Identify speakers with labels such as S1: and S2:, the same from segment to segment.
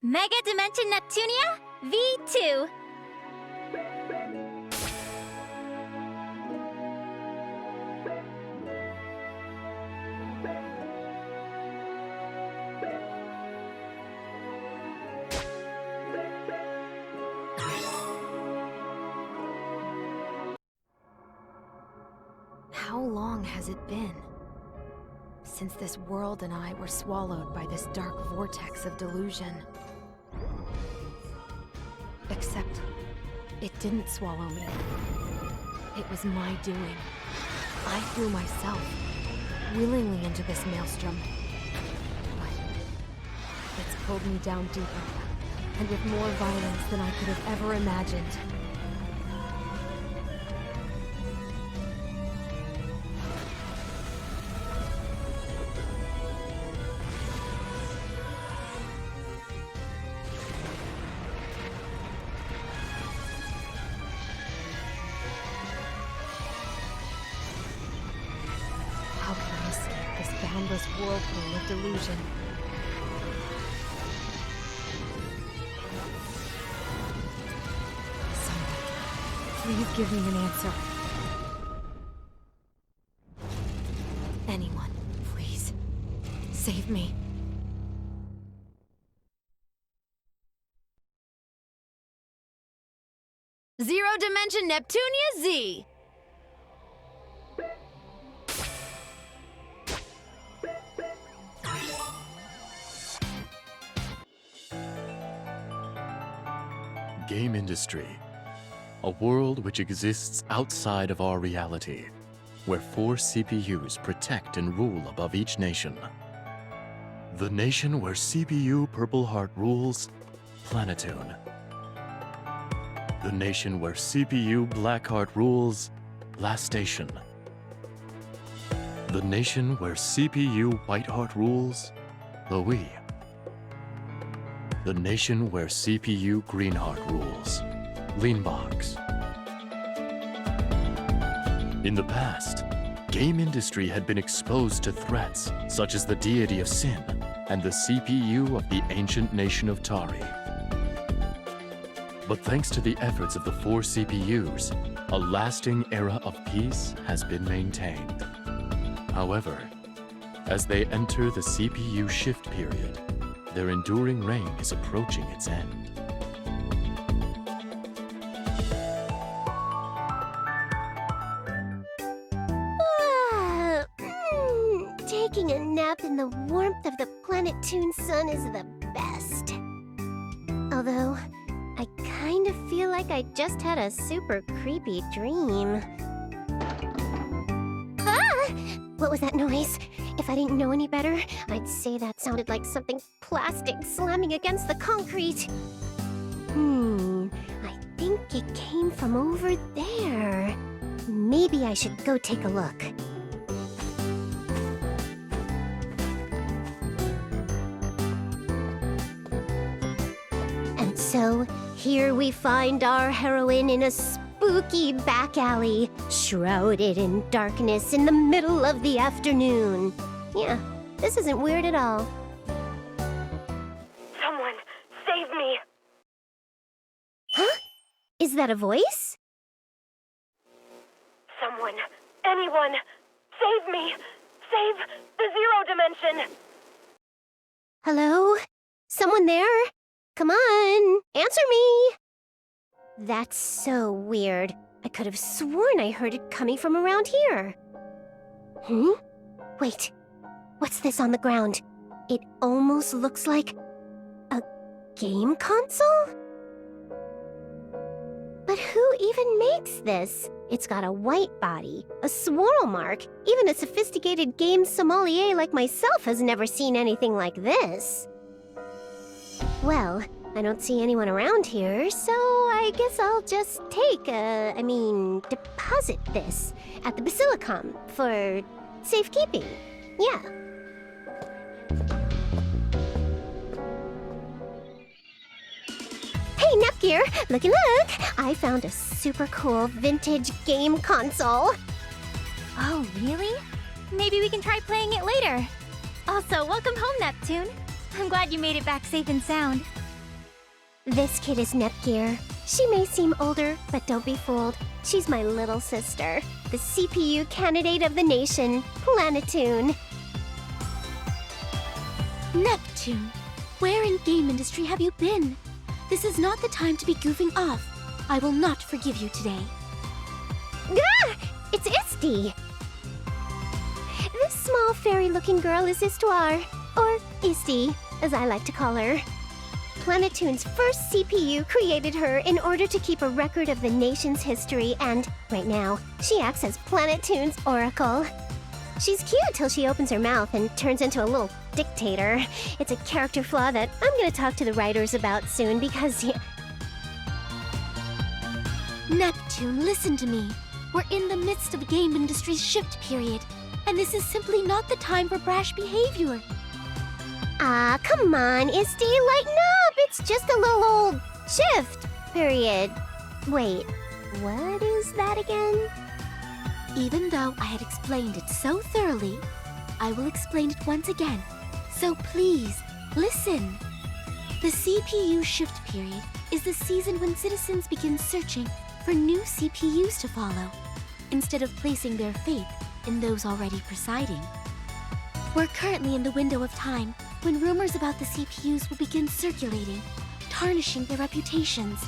S1: Megadimension Neptunia VII.
S2: How long has it been since this world and I were swallowed by this dark vortex of delusion? Except, it didn't swallow me. It was my doing. I threw myself willingly into this maelstrom. But it's pulled me down deeper, and with more violence than I could have ever imagined. How can I escape this boundless whirlpool of delusion? Someone, please give me an answer. Anyone, please. Save me. Zero-Dimension Neptunia Z!
S3: Gamindustri, a world which exists outside of our reality, where 4 CPUs protect and rule above each nation. The nation where CPU Purple Heart rules, Planetoon. The nation where CPU Blackheart rules, Lastation. The nation where CPU Whiteheart rules, Louis. The nation where CPU Greenheart rules, Leanbox. In the past, Gamindustri had been exposed to threats such as the deity of sin and the CPU of the ancient nation of Tari. But thanks to the efforts of the 4 CPUs, a lasting era of peace has been maintained. However, as they enter the CPU shift period, their enduring reign is approaching its end.
S4: Taking a nap in the warmth of the Planetoon sun is the best. Although, I kind of feel like I just had a super creepy dream. Ah! What was that noise? If I didn't know any better, I'd say that sounded like something plastic slamming against the concrete. I think it came from over there. Maybe I should go take a look. And so, here we find our heroine in a spooky back alley, shrouded in darkness in the middle of the afternoon. Yeah, this isn't weird at all.
S5: Someone, save me!
S4: Huh? Is that a voice?
S5: Someone, anyone, save me! Save the Zero-Dimension!
S4: Hello? Someone there? Come on, answer me! That's so weird. I could have sworn I heard it coming from around here. Wait. What's this on the ground? It almost looks like a game console? But who even makes this? It's got a white body, a swirl mark. Even a sophisticated game sommelier like myself has never seen anything like this. Well, I don't see anyone around here, so I guess I'll just deposit this at the Basilicom for safekeeping. Yeah. Hey, Nepgear! Looky look! I found a super cool vintage game console.
S1: Oh, really? Maybe we can try playing it later. Also, welcome home, Neptune. I'm glad you made it back safe and sound.
S4: This kid is Nepgear. She may seem older, but don't be fooled. She's my little sister, the CPU candidate of the nation, Planetoon.
S2: Neptune, where in Gamindustri have you been? This is not the time to be goofing off. I will not forgive you today.
S4: Ah! It's Isti! This small fairy-looking girl is Histoire, or Isti, as I like to call her. Planetoon's first CPU created her in order to keep a record of the nation's history, and right now, she acts as Planetoon's oracle. She's cute till she opens her mouth and turns into a little dictator. It's a character flaw that I'm gonna talk to the writers about soon because...
S2: Neptune, listen to me. We're in the midst of Gamindustri's shift period, and this is simply not the time for brash behavior.
S4: Ah, come on, Isti, lighten up! It's just a little old shift period. Wait, what is that again?
S2: Even though I had explained it so thoroughly, I will explain it once again. So please, listen. The CPU shift period is the season when citizens begin searching for new CPUs to follow, instead of placing their faith in those already presiding. We're currently in the window of time when rumors about the CPUs will begin circulating, tarnishing their reputations.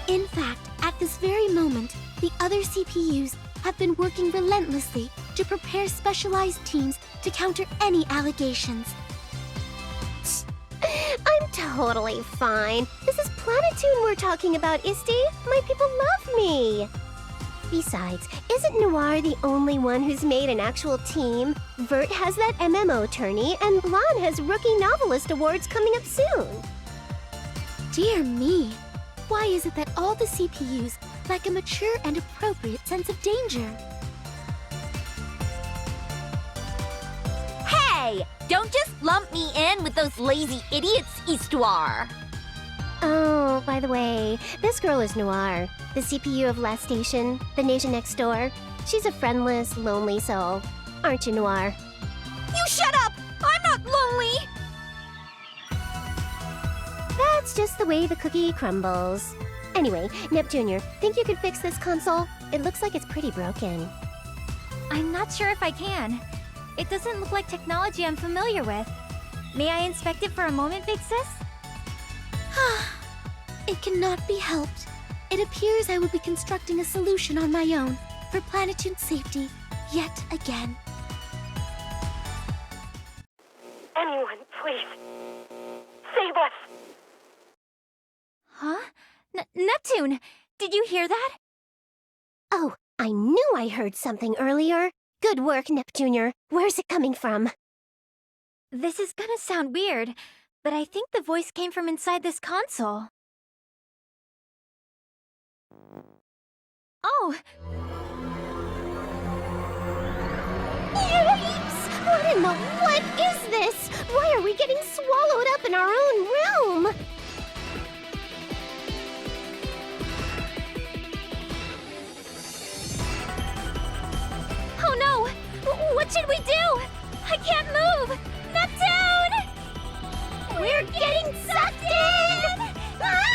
S2: In fact, at this very moment, the other CPUs have been working relentlessly to prepare specialized teams to counter any allegations.
S4: I'm totally fine. This is Planetoon we're talking about, Isti. My people love me. Besides, isn't Noir the only one who's made an actual team? Vert has that MMO tourney, and Blanc has Rookie Novelist Awards coming up soon.
S2: Dear me, why is it that all the CPUs lack a mature and appropriate sense of danger?
S1: Hey! Don't just lump me in with those lazy idiots, Histoire!
S4: Oh, by the way, this girl is Noir, the CPU of Last Station, the nation next door. She's a friendless, lonely soul. Aren't you, Noir?
S1: You shut up! I'm not lonely!
S4: That's just the way the cookie crumbles. Anyway, Nep Jr., think you could fix this console? It looks like it's pretty broken.
S1: I'm not sure if I can. It doesn't look like technology I'm familiar with. May I inspect it for a moment, Big Sis?
S2: It cannot be helped. It appears I will be constructing a solution on my own for Planetoon's safety yet again.
S5: Anyone, please. Save us!
S1: Huh? Neptune! Did you hear that?
S4: Oh, I knew I heard something earlier. Good work, Nep Jr. Where's it coming from?
S1: This is gonna sound weird, but I think the voice came from inside this console. Oh!
S4: Yikes! What in the what is this? Why are we getting swallowed up in our own realm?
S1: Oh no! What should we do? I can't move! Neptune!
S4: We're getting sucked in! Ah!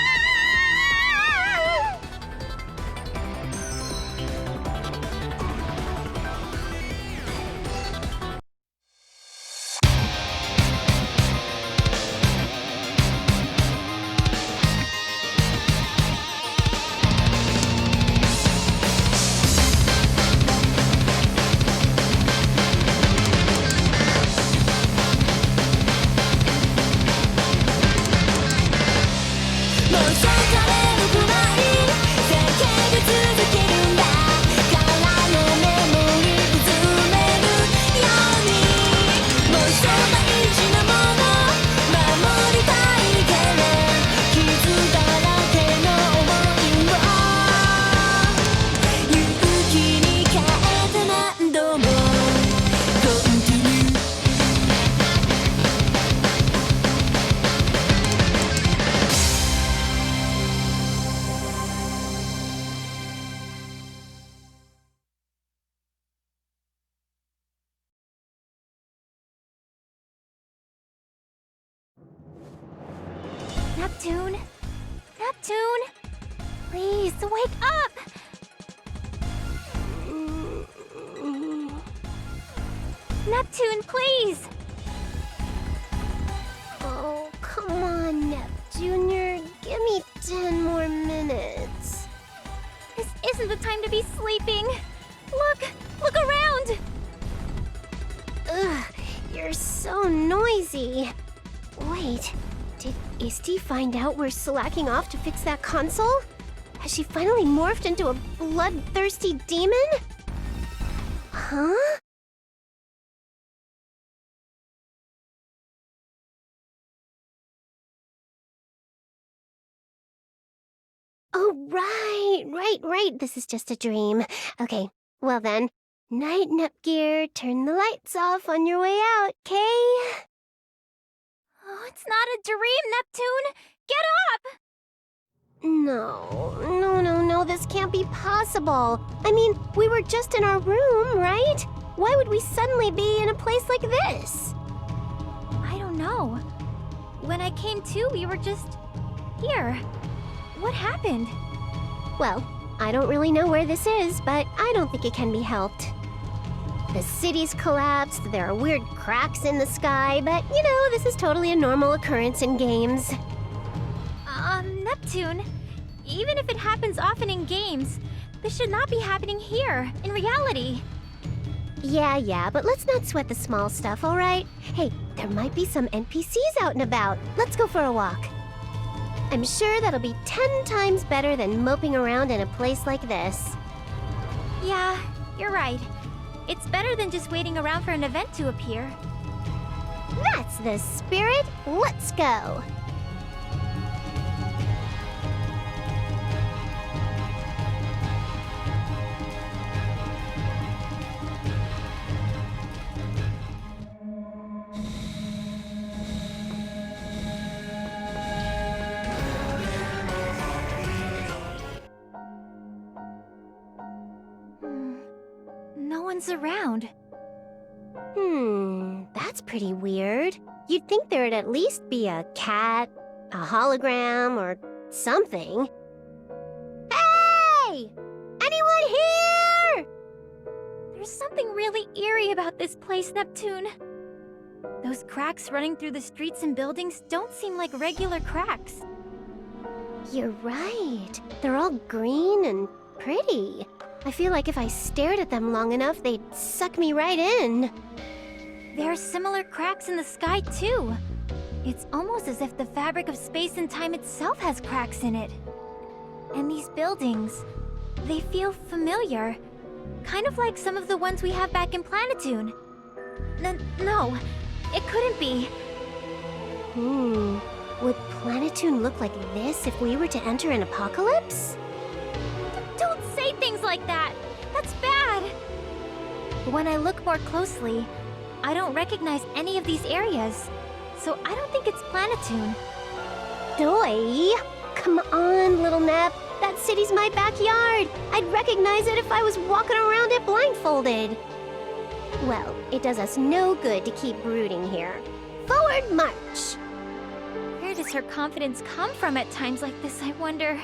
S1: Neptune? Neptune? Please, wake up! Neptune, please!
S4: Oh, come on, Nep Jr. Give me 10 more minutes.
S1: This isn't the time to be sleeping. Look around!
S4: Ugh, you're so noisy. Wait, did Isti find out we're slacking off to fix that console? Has she finally morphed into a bloodthirsty demon? Huh? Oh, right. This is just a dream. Okay, well then. Night, Nepgear. Turn the lights off on your way out, okay?
S1: Oh, it's not a dream, Neptune! Get up!
S4: No, this can't be possible. I mean, we were just in our room, right? Why would we suddenly be in a place like this?
S1: I don't know. When I came to, we were just here. What happened?
S4: Well, I don't really know where this is, but I don't think it can be helped. The city's collapsed, there are weird cracks in the sky, but you know, this is totally a normal occurrence in games.
S1: Neptune, even if it happens often in games, this should not be happening here, in reality.
S4: Yeah, but let's not sweat the small stuff, alright? Hey, there might be some NPCs out and about. Let's go for a walk. I'm sure that'll be 10 times better than moping around in a place like this.
S1: Yeah, you're right. It's better than just waiting around for an event to appear.
S4: That's the spirit. Let's go.
S1: No one's around.
S4: That's pretty weird. You'd think there'd at least be a cat, a hologram, or something. Hey! Anyone here?
S1: There's something really eerie about this place, Neptune. Those cracks running through the streets and buildings don't seem like regular cracks.
S4: You're right. They're all green and pretty. I feel like if I stared at them long enough, they'd suck me right in.
S1: There are similar cracks in the sky, too. It's almost as if the fabric of space and time itself has cracks in it. And these buildings, they feel familiar. Kind of like some of the ones we have back in Planetoon. No, it couldn't be.
S4: Would Planetoon look like this if we were to enter an apocalypse?
S1: Don't say things like that! That's bad! When I look more closely, I don't recognize any of these areas. So I don't think it's Planetoon.
S4: Doi! Come on, little Nep. That city's my backyard. I'd recognize it if I was walking around it blindfolded. Well, it does us no good to keep brooding here. Forward march!
S1: Where does her confidence come from at times like this, I wonder?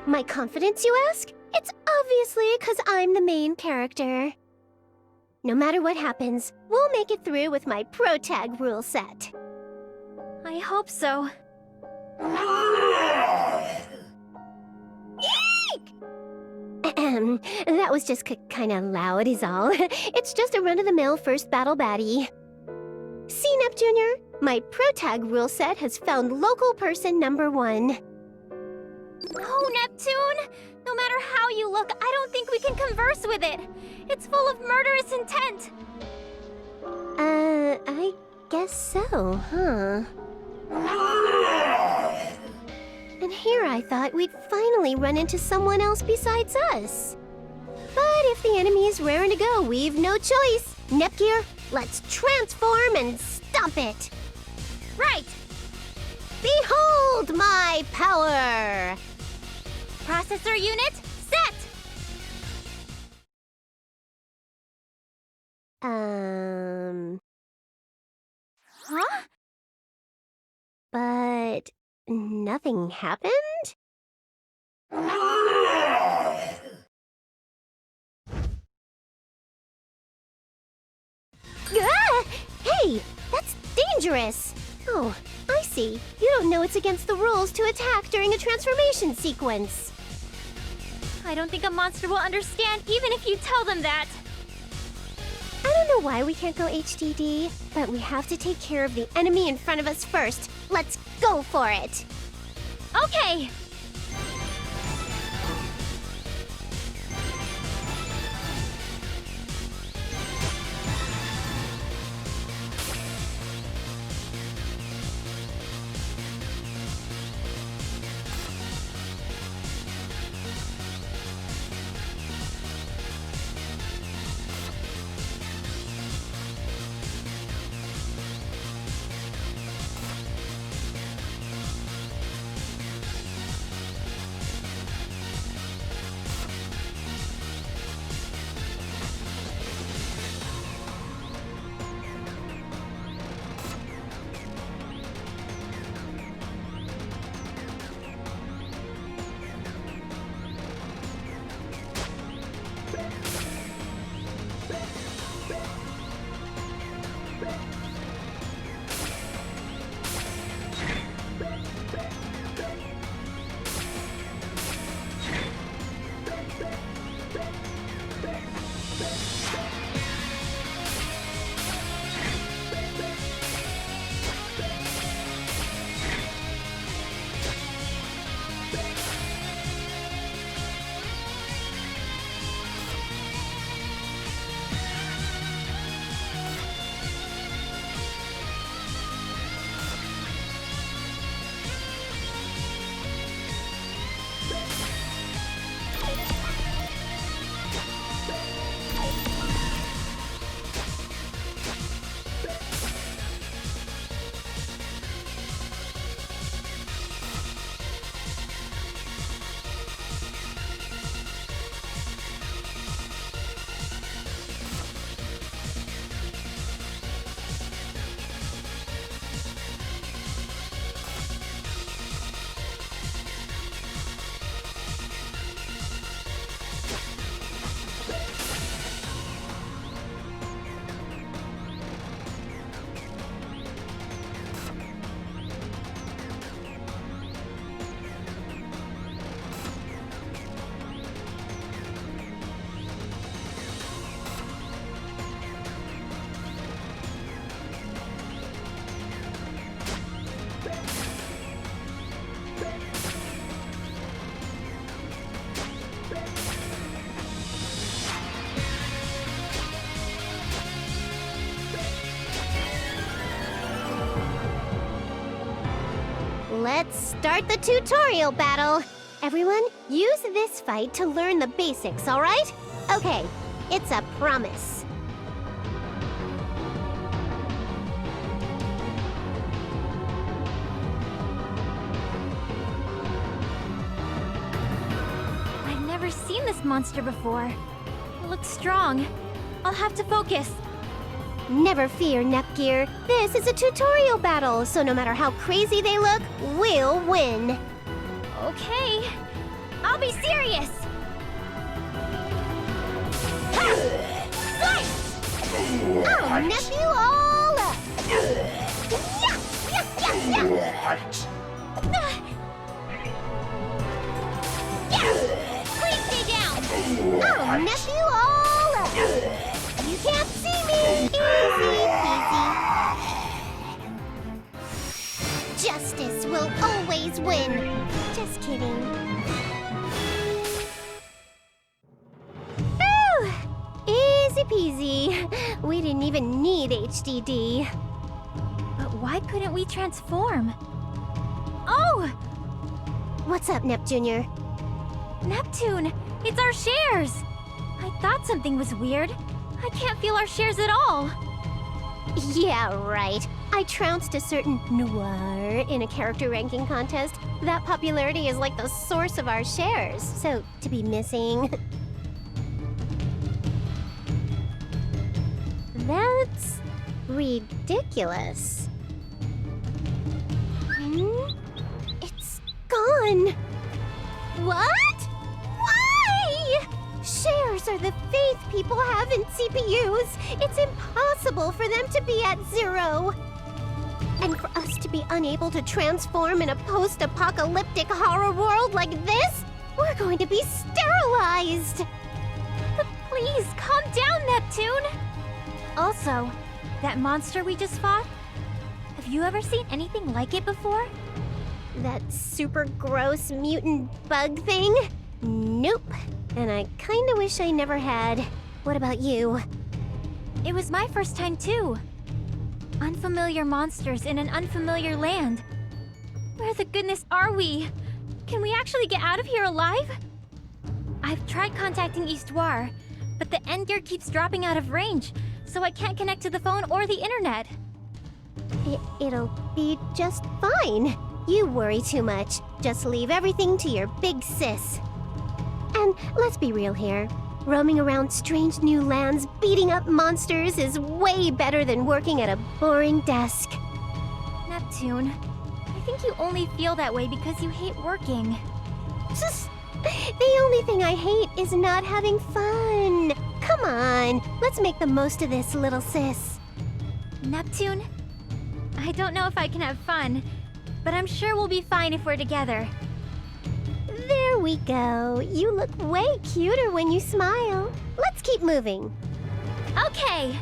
S4: My confidence, you ask? It's obviously because I'm the main character. No matter what happens, we'll make it through with my pro-tag rule set.
S1: I hope so.
S4: Ahem. That was just kind of loud is all. It's just a run-of-the-mill first battle baddie. See, Nep Jr.? My pro-tag rule set has found local person number 1.
S1: No, Neptune! No matter how you look, I don't think we can converse with it. It's full of murderous intent.
S4: I guess so, huh? And here I thought we'd finally run into someone else besides us. But if the enemy is raring to go, we've no choice. Nepgear, let's transform and stop it!
S1: Right!
S4: Behold my power!
S1: Processor unit, set!
S4: Huh?
S1: Huh?
S4: But Nothing happened? Ah! Hey, that's dangerous! Oh, I see. You don't know it's against the rules to attack during a transformation sequence.
S1: I don't think a monster will understand even if you tell them that.
S4: I don't know why we can't go HDD, but we have to take care of the enemy in front of us first. Let's go for it!
S1: Okay!
S4: Let's start the tutorial battle! Everyone, use this fight to learn the basics, alright? Okay, it's a promise.
S1: I've never seen this monster before. It looks strong. I'll have to focus.
S4: Never fear, Nepgear. This is a tutorial battle, so no matter how crazy they look, we'll win.
S1: Okay. I'll be serious!
S4: Oh, nephew, all up!
S1: Please stay down!
S4: Oh, nephew, all up! You can't see me! Easy peasy. Justice will always win. Just kidding. Ooh, easy peasy. We didn't even need HDD.
S1: But why couldn't we transform? Oh!
S4: What's up, Nep Jr.?
S1: Neptune! It's our shares! I thought something was weird. I can't feel our shares at all.
S4: Yeah, right. I trounced a certain noir in a character ranking contest. That popularity is like the source of our shares, so to be missing... That's... ridiculous. gone! What? Why? Shares are the faith people have in CPUs. It's impossible for them to be at zero. And for us to be unable to transform in a post-apocalyptic horror world like this, we're going to be sterilized!
S1: Please, calm down, Neptune! Also, that monster we just fought, have you ever seen anything like it before?
S4: That super gross mutant bug thing? Nope. And I kinda wish I never had. What about you?
S1: It was my first time too. Unfamiliar monsters in an unfamiliar land. Where the goodness are we? Can we actually get out of here alive? I've tried contacting Eastwar, but the end gear keeps dropping out of range, so I can't connect to the phone or the internet.
S4: It'll be just fine. You worry too much. Just leave everything to your big sis. And let's be real here. Roaming around strange new lands, beating up monsters is way better than working at a boring desk.
S1: Neptune, I think you only feel that way because you hate working.
S4: The only thing I hate is not having fun. Come on, let's make the most of this, little sis.
S1: Neptune, I don't know if I can have fun, but I'm sure we'll be fine if we're together.
S4: There we go. You look way cuter when you smile. Let's keep moving.
S1: Okay!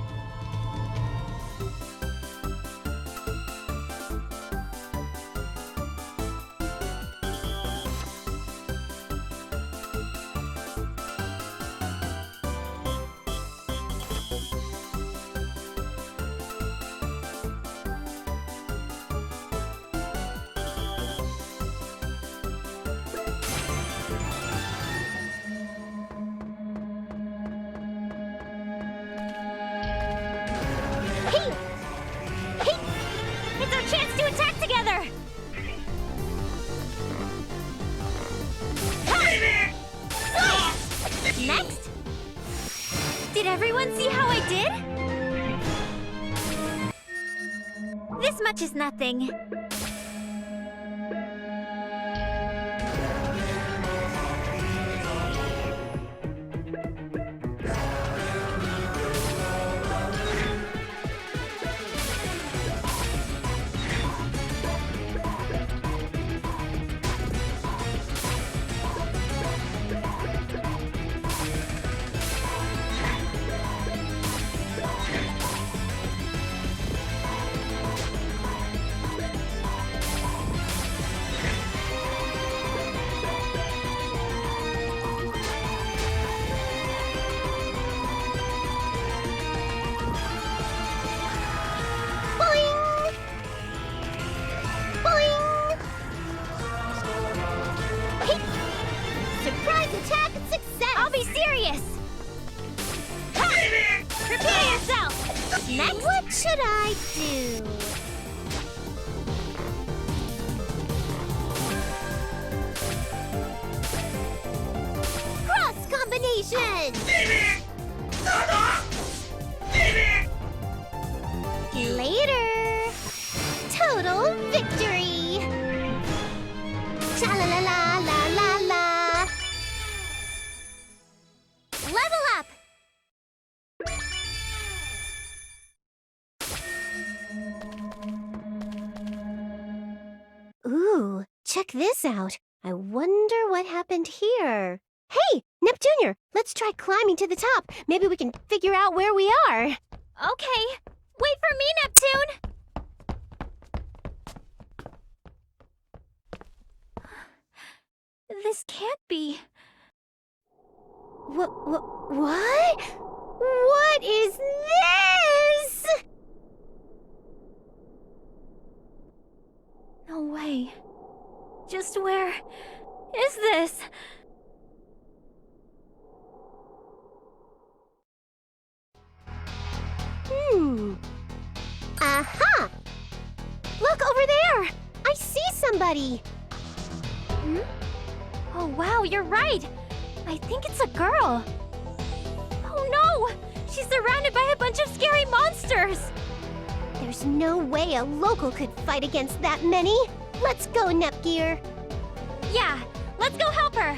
S1: It's our chance to attack together! Next! Did everyone see how I did? This much is nothing.
S4: Surprise attack and success!
S1: I'll be serious! Ha! Prepare yourself! Next!
S4: What should I do? Cross combination! Later! Total victory! Cha-la-la-la-la-la-la!
S1: Level up!
S4: Ooh, check this out. I wonder what happened here. Hey, Neptunior, let's try climbing to the top. Maybe we can figure out where we are.
S1: Okay, wait for me, Neptune! This can't be.
S4: What? What is this?
S1: No way. Just where is this?
S4: Aha! Look over there! I see somebody!
S1: Hmm? Oh wow, you're right! I think it's a girl. Oh no! She's surrounded by a bunch of scary monsters!
S4: There's no way a local could fight against that many. Let's go, Nepgear.
S1: Yeah, let's go help her!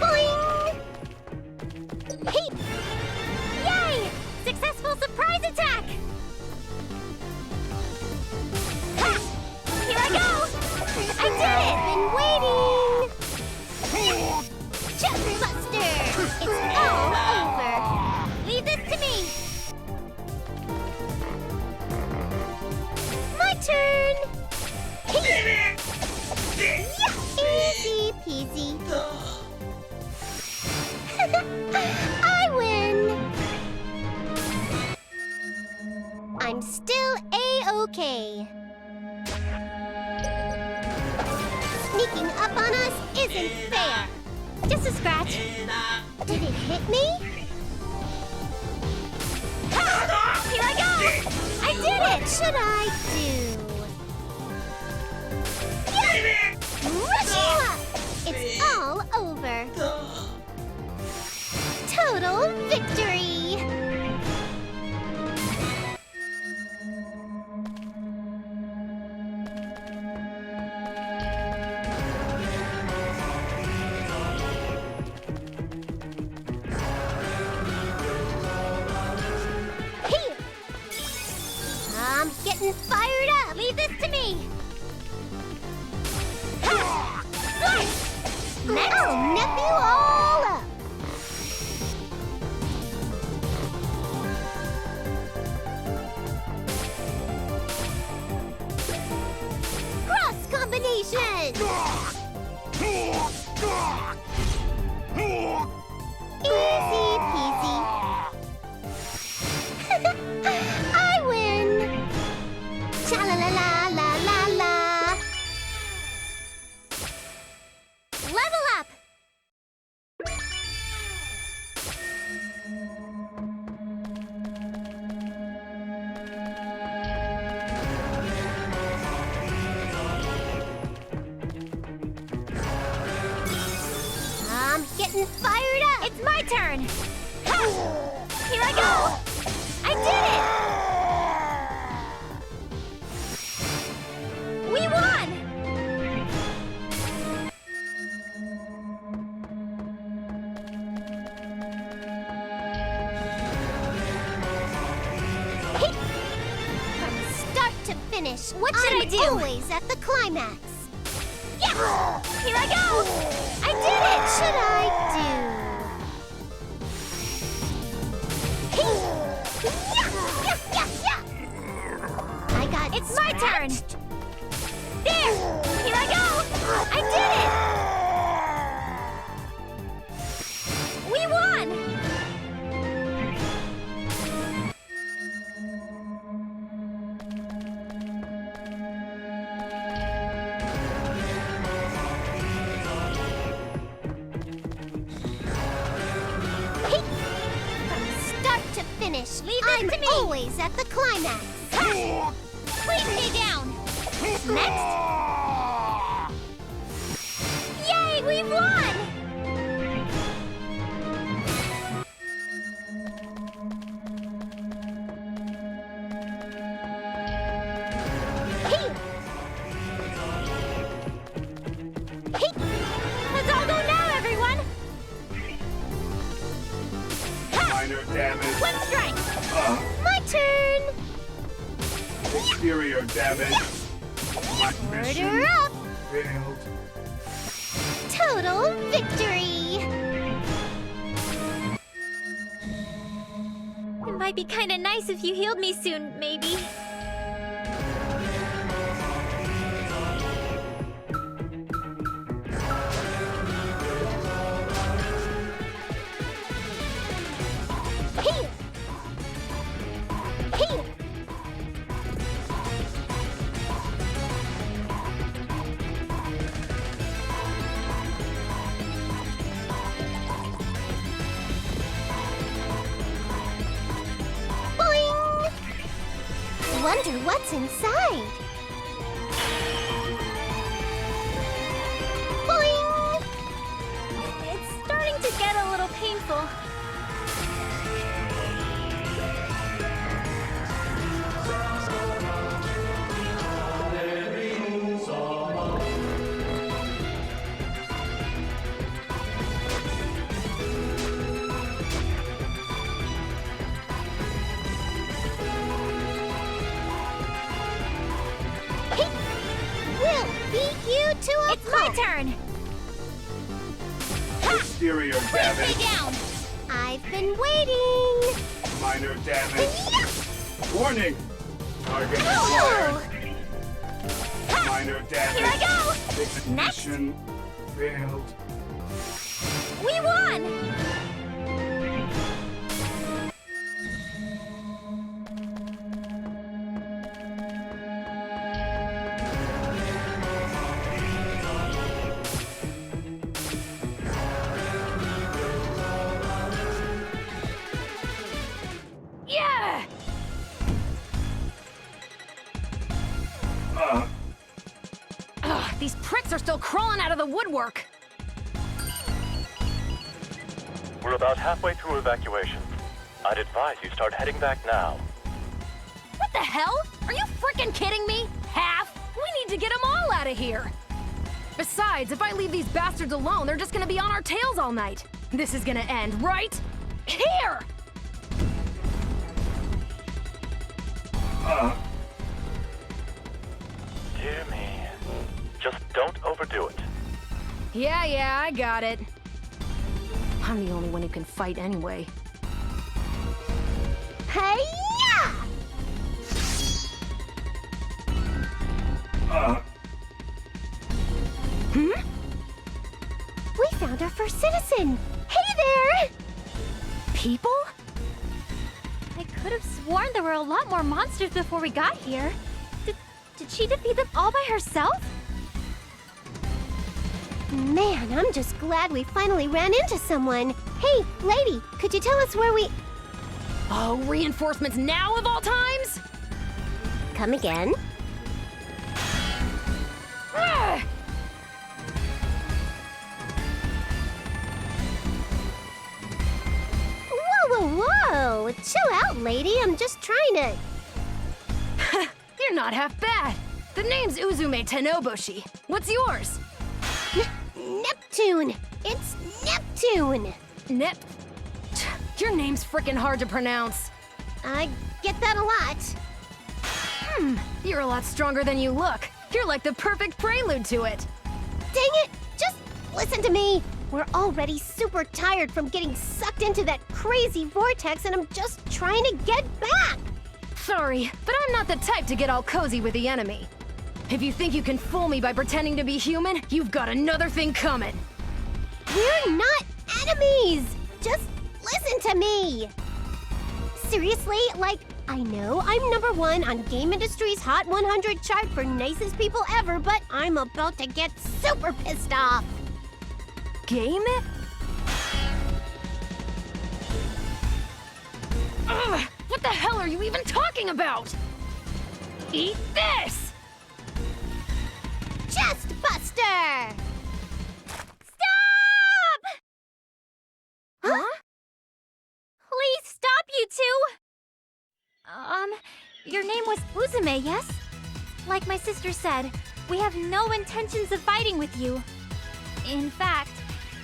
S4: Boing! Hey!
S1: Yay! Successful surprise attack! Ha! Here I go! I did it!
S4: Been waiting! Chip Buster! It's all over!
S1: Leave this to me!
S4: My turn! Yeah! Easy peasy. I win! I'm still A-okay. Sneaking up on us isn't fair.
S1: Just a scratch.
S4: Did it hit me?
S1: Ha! Here I go! I did
S4: What
S1: it!
S4: should I do? Yeah! Rushua! It's all over. Total victory! Here! I'm getting fired up!
S1: Leave this to me!
S4: Ha!
S1: Slice!
S4: I'll nip you all up! Cross combination! Easy peasy. I win! Cha-la-la-la-la-la-la!
S1: Level up!
S4: I'm getting fired up!
S1: It's my turn! Ha! Here I go! I did it! We won!
S4: Hey! From start to finish,
S1: What should I
S4: I'm
S1: do?
S4: always at the climax.
S1: Yeah! Here I go! I did
S4: What
S1: it!
S4: should I do? Hey! Yeah, yeah, yeah, yeah. I got
S1: It's my turn!
S4: scratched.
S1: There! Here I go! I did it! We won!
S4: Hey! From start to finish,
S1: Leave this
S4: I'm
S1: to me.
S4: always at the climax.
S1: Ha! Please stay down! Next! Yay! We won!
S4: Hey! Hey!
S1: Let's all go now, everyone! Ha!
S6: Minor damage.
S1: One strike!
S4: My turn!
S6: Exterior damage. My mission
S4: Order up!
S6: failed.
S4: Total victory!
S1: It might be kinda nice if you healed me soon, maybe.
S4: Here! Here! Boing! Wonder what's inside. Boing! beat you to a
S1: It's my turn!
S6: Exterior
S1: Please stay
S6: damage.
S1: down!
S4: I've been waiting.
S6: Minor damage. Warning! Target
S4: Oh!
S6: acquired. Minor damage.
S1: Here I go!
S6: Ignition failed.
S1: We won! Yeah! Ugh, these pricks are still crawling out of the woodwork.
S7: We're about halfway through evacuation. I'd advise you start heading back now.
S1: What the hell? Are you freaking kidding me? Half? We need to get them all out of here. Besides, if I leave these bastards alone, they're just gonna be on our tails all night. This is gonna end, right? Here!
S7: Dear me. Just don't overdo it.
S1: Yeah, I got it. I'm the only one who can fight anyway.
S4: Hey-ya! We found our first citizen! Hey there!
S1: People? I could have sworn there were a lot more monsters before we got here. Did she defeat them all by herself?
S4: Man, I'm just glad we finally ran into someone. Hey, lady, could you tell us where we...
S1: Oh, reinforcements now of all times?
S4: Come again?
S1: Ugh!
S4: Whoa! Chill out, lady. I'm just trying to...
S1: You're not half bad. The name's Uzume Tennouboshi. What's yours?
S4: Neptune! It's Neptune!
S1: Your name's frickin' hard to pronounce.
S4: I get that a lot.
S1: You're a lot stronger than you look. You're like the perfect prelude to it.
S4: Dang it! Just listen to me! We're already super tired from getting sucked into that crazy vortex, and I'm just trying to get back!
S1: Sorry, but I'm not the type to get all cozy with the enemy. If you think you can fool me by pretending to be human, you've got another thing coming.
S4: We're not enemies! Just listen to me! Seriously, like, I know I'm #1 on Gamindustri's Hot 100 chart for nicest people ever, but I'm about to get super pissed off!
S1: Game? Ugh! What the hell are you even talking about? Eat this!
S4: Chest Buster!
S1: Stop! Huh? Please stop, you two! Your name was Uzume, yes? Like my sister said, we have no intentions of fighting with you. In fact,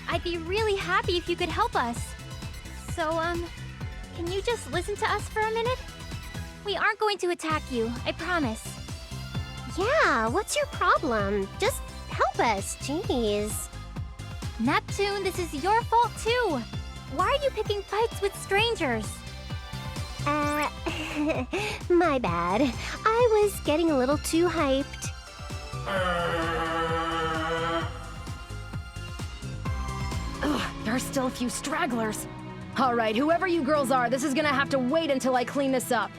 S1: I'd be really happy if you could help us. So, can you just listen to us for a minute? We aren't going to attack you, I promise.
S4: Yeah, what's your problem? Just help us, jeez.
S1: Neptune, this is your fault too. Why are you picking fights with strangers?
S4: My bad. I was getting a little too hyped.
S1: Ugh, there are still a few stragglers. All right, whoever you girls are, this is gonna have to wait until I clean this up.